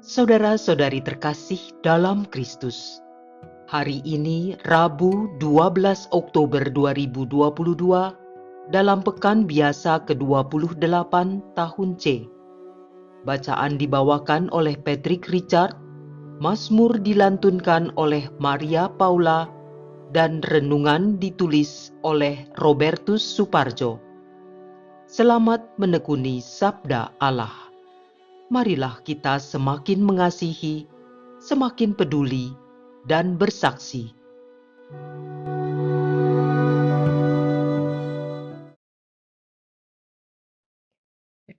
Saudara-saudari terkasih dalam Kristus, hari ini Rabu 12 Oktober 2022 dalam pekan biasa ke-28 tahun C. Bacaan dibawakan oleh Patrick Richard, Mazmur dilantunkan oleh Maria Paula, dan renungan ditulis oleh Robertus Suparjo. Selamat menekuni Sabda Allah. Marilah kita semakin mengasihi, semakin peduli, dan bersaksi.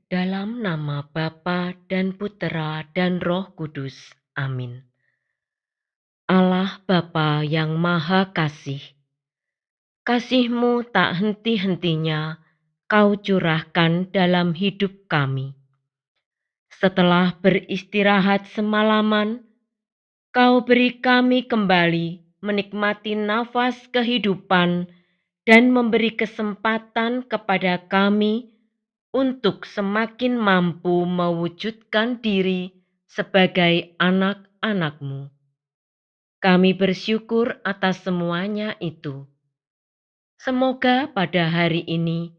Dalam nama Bapa dan Putera dan Roh Kudus. Amin. Allah Bapa yang Maha Kasih, kasih-Mu tak henti-hentinya Kau curahkan dalam hidup kami. Setelah beristirahat semalaman, Kau beri kami kembali menikmati nafas kehidupan dan memberi kesempatan kepada kami untuk semakin mampu mewujudkan diri sebagai anak-anak-Mu. Kami bersyukur atas semuanya itu. Semoga pada hari ini,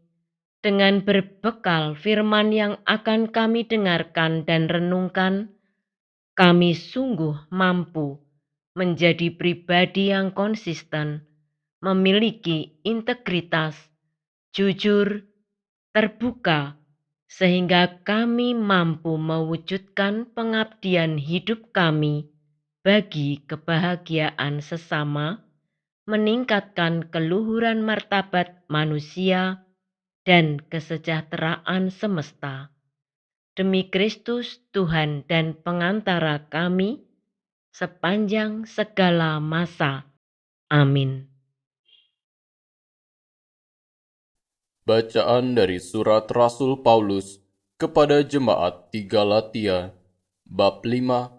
dengan berbekal firman yang akan kami dengarkan dan renungkan, kami sungguh mampu menjadi pribadi yang konsisten, memiliki integritas, jujur, terbuka, sehingga kami mampu mewujudkan pengabdian hidup kami bagi kebahagiaan sesama, meningkatkan keluhuran martabat manusia, dan kesejahteraan semesta. Demi Kristus Tuhan dan pengantara kami, sepanjang segala masa. Amin. Bacaan dari surat Rasul Paulus kepada jemaat di Galatia, bab 5,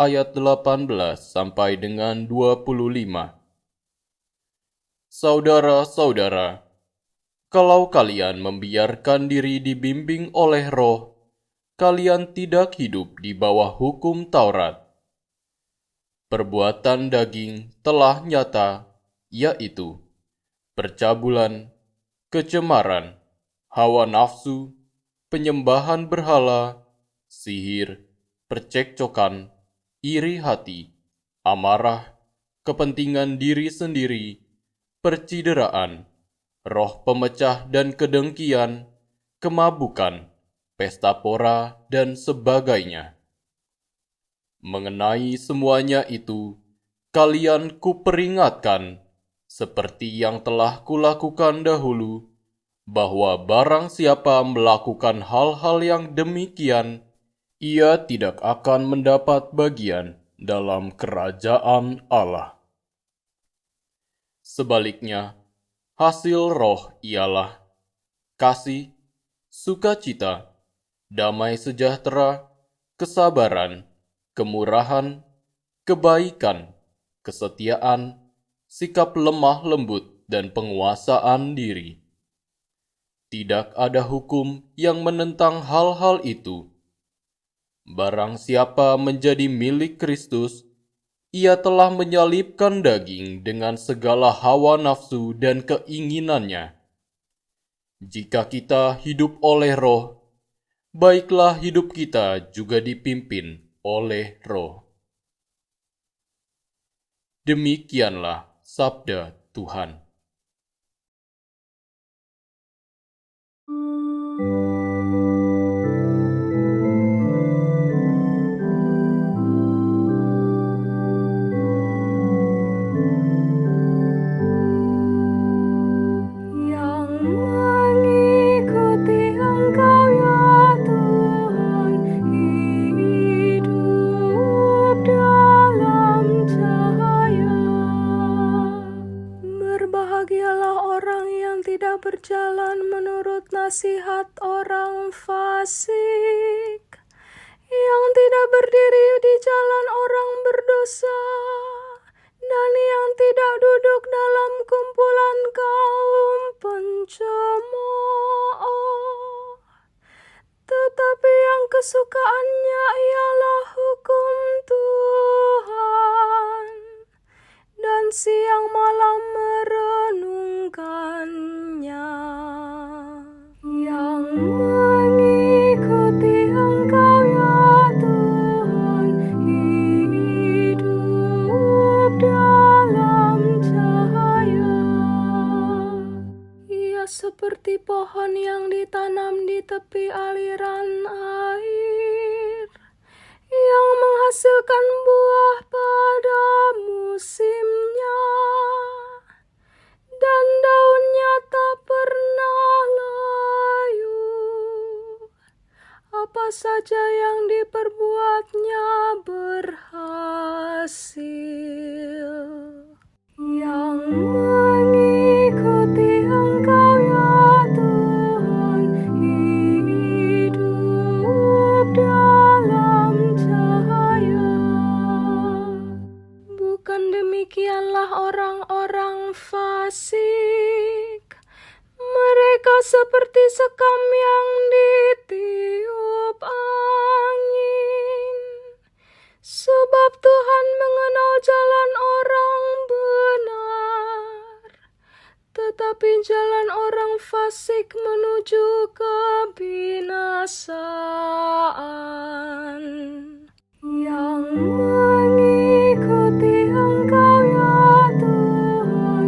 ayat 18 sampai dengan 25. Saudara-saudara, kalau kalian membiarkan diri dibimbing oleh Roh, kalian tidak hidup di bawah hukum Taurat. Perbuatan daging telah nyata, yaitu percabulan, kecemaran, hawa nafsu, penyembahan berhala, sihir, percekcokan, iri hati, amarah, kepentingan diri sendiri, percideraan, roh pemecah dan kedengkian, kemabukan, pesta pora, dan sebagainya. Mengenai semuanya itu, kalian kuperingatkan, seperti yang telah kulakukan dahulu, bahwa barang siapa melakukan hal-hal yang demikian, ia tidak akan mendapat bagian dalam kerajaan Allah. Sebaliknya, hasil Roh ialah kasih, sukacita, damai sejahtera, kesabaran, kemurahan, kebaikan, kesetiaan, sikap lemah lembut, dan penguasaan diri. Tidak ada hukum yang menentang hal-hal itu. Barang siapa menjadi milik Kristus, ia telah menyalibkan daging dengan segala hawa nafsu dan keinginannya. Jika kita hidup oleh Roh, baiklah hidup kita juga dipimpin oleh Roh. Demikianlah sabda Tuhan. Berbahagialah orang yang tidak berjalan menurut nasihat orang fasik, yang tidak berdiri di jalan orang berdosa, dan yang tidak duduk dalam kumpulan kaum pencemooh. Tetapi yang kesukaannya ialah hukum Tuhan, dan siang malam merenungkannya. Yang mengikuti Engkau ya Tuhan, hidup dalam cahaya. Ia seperti pohon yang ditanam di tepi aliran air, yang menghasilkan buah pada musimnya, dan daunnya tak pernah layu. Apa saja yang diperbuatnya berhasil. Yang mengikuti Engkau ya Tuhan, hidup dalam cahaya. Bukan demikianlah orang-orang fasik. Mereka seperti sekam yang ditiup angin. Sebab Tuhan mengenal jalan orang benar, tetapi jalan orang fasik menuju kebinasaan. Yang mengikuti Engkau ya Tuhan,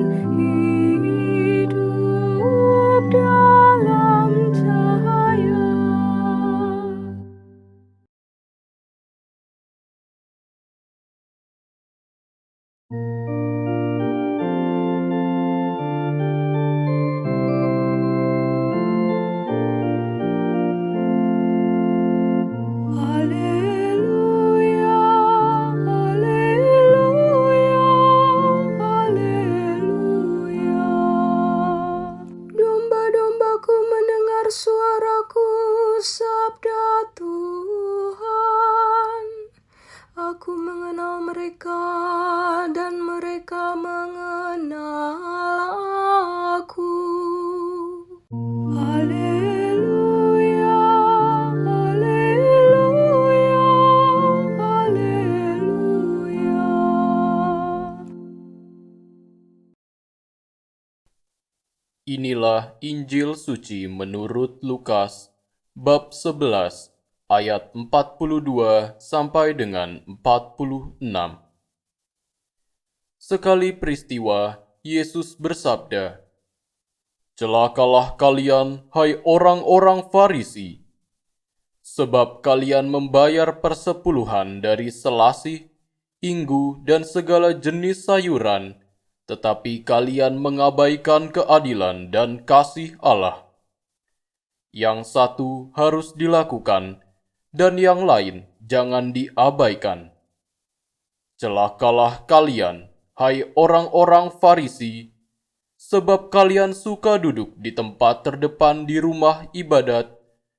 hidup dalam cahaya. Haleluya, haleluya, haleluya. Domba-dombaku mendengar suaraku, sabda Tuhan. Aku mengenal mereka dan mereka mengenal aku. Haleluya, haleluya, haleluya. Inilah Injil suci menurut Lukas, bab 11, ayat 42 sampai dengan 46. Sekali peristiwa, Yesus bersabda, "Celakalah kalian, hai orang-orang Farisi, sebab kalian membayar persepuluhan dari selasih, inggu, dan segala jenis sayuran, tetapi kalian mengabaikan keadilan dan kasih Allah. Yang satu harus dilakukan, dan yang lain jangan diabaikan. Celakalah kalian, hai orang-orang Farisi, sebab kalian suka duduk di tempat terdepan di rumah ibadat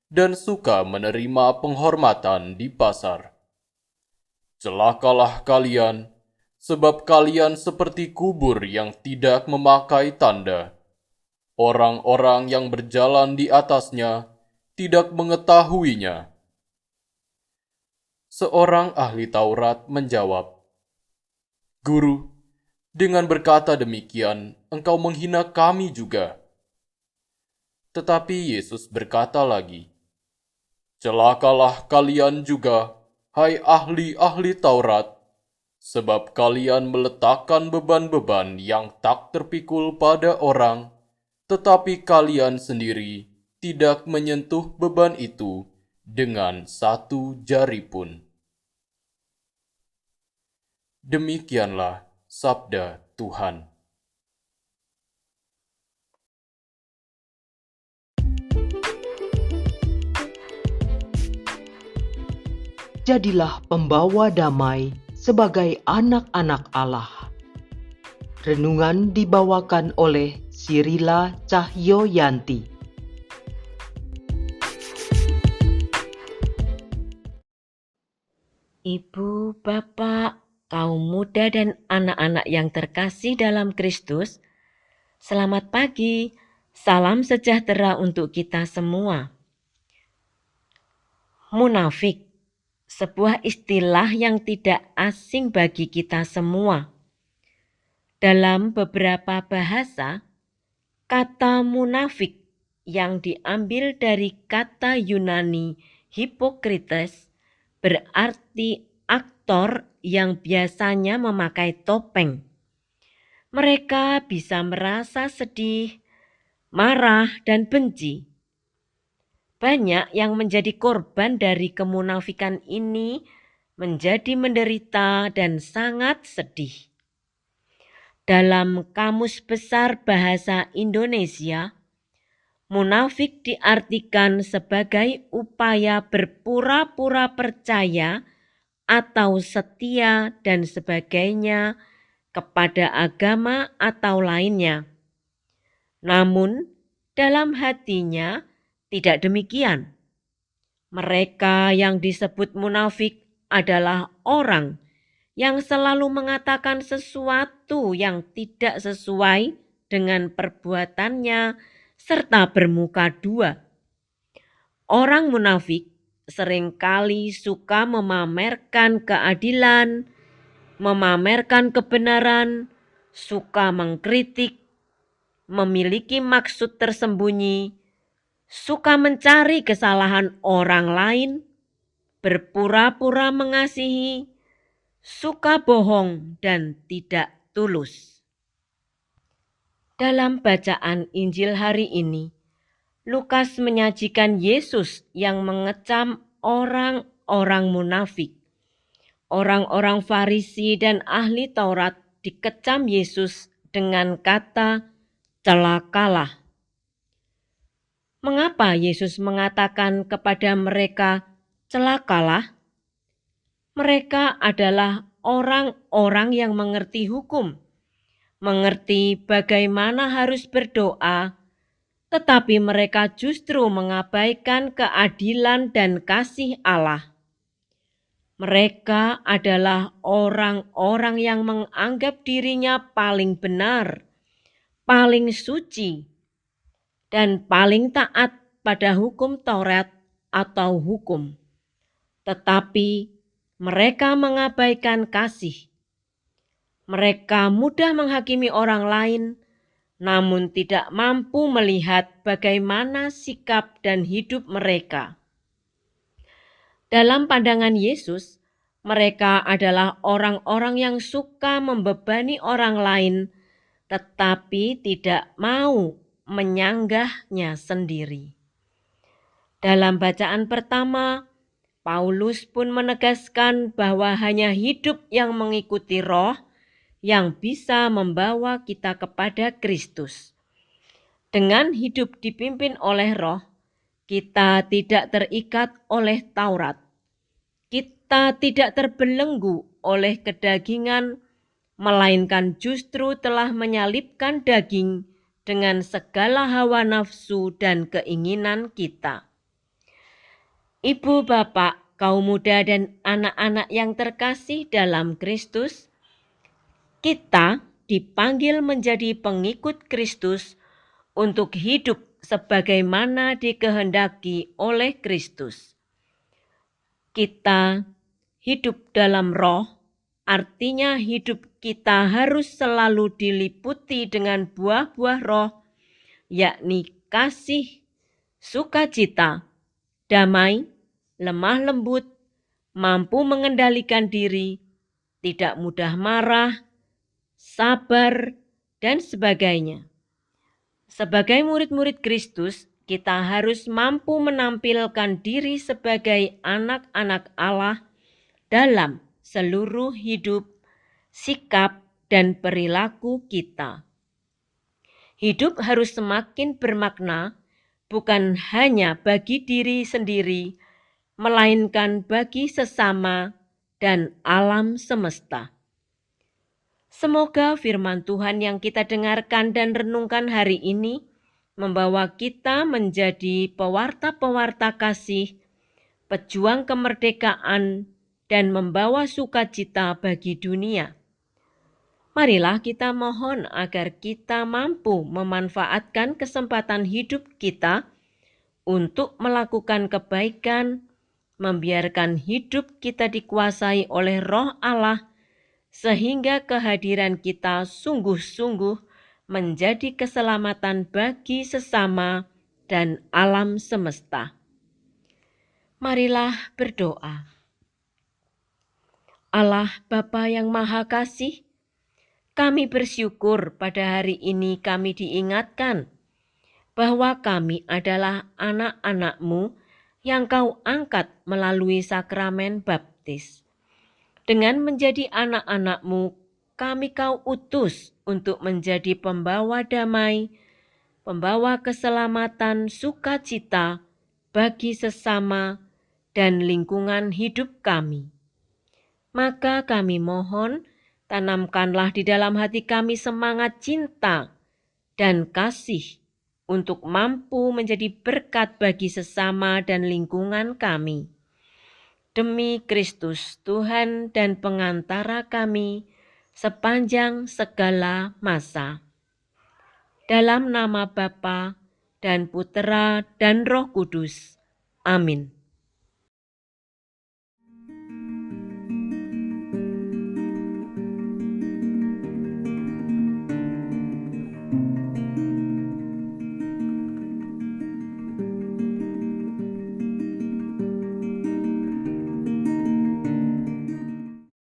dan suka menerima penghormatan di pasar. Celakalah kalian, sebab kalian seperti kubur yang tidak memakai tanda. Orang-orang yang berjalan di atasnya tidak mengetahuinya." Seorang ahli Taurat menjawab, "Guru, dengan berkata demikian, engkau menghina kami juga." Tetapi Yesus berkata lagi, "Celakalah kalian juga, hai ahli-ahli Taurat, sebab kalian meletakkan beban-beban yang tak terpikul pada orang, tetapi kalian sendiri tidak menyentuh beban itu dengan satu jari pun." Demikianlah sabda Tuhan. Jadilah pembawa damai sebagai anak-anak Allah. Renungan dibawakan oleh Sirila Cahyoyanti. Ibu, Bapak, kaum muda dan anak-anak yang terkasih dalam Kristus, selamat pagi, salam sejahtera untuk kita semua. Munafik, sebuah istilah yang tidak asing bagi kita semua. Dalam beberapa bahasa, kata munafik yang diambil dari kata Yunani Hippokrites berarti aktor yang biasanya memakai topeng. Mereka bisa merasa sedih, marah, dan benci. Banyak yang menjadi korban dari kemunafikan ini menjadi menderita dan sangat sedih. Dalam Kamus Besar Bahasa Indonesia, munafik diartikan sebagai upaya berpura-pura percaya atau setia dan sebagainya kepada agama atau lainnya. Namun, dalam hatinya tidak demikian. Mereka yang disebut munafik adalah orang yang selalu mengatakan sesuatu yang tidak sesuai dengan perbuatannya serta bermuka dua. Orang munafik seringkali suka memamerkan keadilan, memamerkan kebenaran, suka mengkritik, memiliki maksud tersembunyi, suka mencari kesalahan orang lain, berpura-pura mengasihi, suka bohong, dan tidak tulus. Dalam bacaan Injil hari ini, Lukas menyajikan Yesus yang mengecam orang-orang munafik. Orang-orang Farisi dan ahli Taurat dikecam Yesus dengan kata celakalah. Mengapa Yesus mengatakan kepada mereka celakalah? Mereka adalah orang-orang yang mengerti hukum, mengerti bagaimana harus berdoa, tetapi mereka justru mengabaikan keadilan dan kasih Allah. Mereka adalah orang-orang yang menganggap dirinya paling benar, paling suci, dan paling taat pada hukum Taurat atau hukum. Tetapi mereka mengabaikan kasih. Mereka mudah menghakimi orang lain, namun tidak mampu melihat bagaimana sikap dan hidup mereka. Dalam pandangan Yesus, mereka adalah orang-orang yang suka membebani orang lain, tetapi tidak mau menyanggahnya sendiri. Dalam bacaan pertama, Paulus pun menegaskan bahwa hanya hidup yang mengikuti Roh yang bisa membawa kita kepada Kristus. Dengan hidup dipimpin oleh Roh, kita tidak terikat oleh Taurat. Kita tidak terbelenggu oleh kedagingan, melainkan justru telah menyalibkan daging dengan segala hawa nafsu dan keinginan kita. Ibu, bapak, kaum muda, dan anak-anak yang terkasih dalam Kristus, kita dipanggil menjadi pengikut Kristus untuk hidup sebagaimana dikehendaki oleh Kristus. Kita hidup dalam Roh, artinya hidup kita harus selalu diliputi dengan buah-buah Roh, yakni kasih, sukacita, damai, lemah lembut, mampu mengendalikan diri, tidak mudah marah, sabar, dan sebagainya. Sebagai murid-murid Kristus, kita harus mampu menampilkan diri sebagai anak-anak Allah dalam seluruh hidup, sikap, dan perilaku kita. Hidup harus semakin bermakna, bukan hanya bagi diri sendiri, melainkan bagi sesama dan alam semesta. Semoga firman Tuhan yang kita dengarkan dan renungkan hari ini membawa kita menjadi pewarta-pewarta kasih, pejuang kemerdekaan, dan membawa sukacita bagi dunia. Marilah kita mohon agar kita mampu memanfaatkan kesempatan hidup kita untuk melakukan kebaikan, membiarkan hidup kita dikuasai oleh Roh Allah, sehingga kehadiran kita sungguh-sungguh menjadi keselamatan bagi sesama dan alam semesta. Marilah berdoa. Allah Bapa yang Maha Kasih, kami bersyukur pada hari ini kami diingatkan bahwa kami adalah anak-anak-Mu yang Kau angkat melalui sakramen baptis. Dengan menjadi anak-anak-Mu, kami Kau utus untuk menjadi pembawa damai, pembawa keselamatan, sukacita bagi sesama dan lingkungan hidup kami. Maka kami mohon, tanamkanlah di dalam hati kami semangat cinta dan kasih untuk mampu menjadi berkat bagi sesama dan lingkungan kami. Demi Kristus Tuhan dan pengantara kami sepanjang segala masa. Dalam nama Bapa dan Putera dan Roh Kudus. Amin.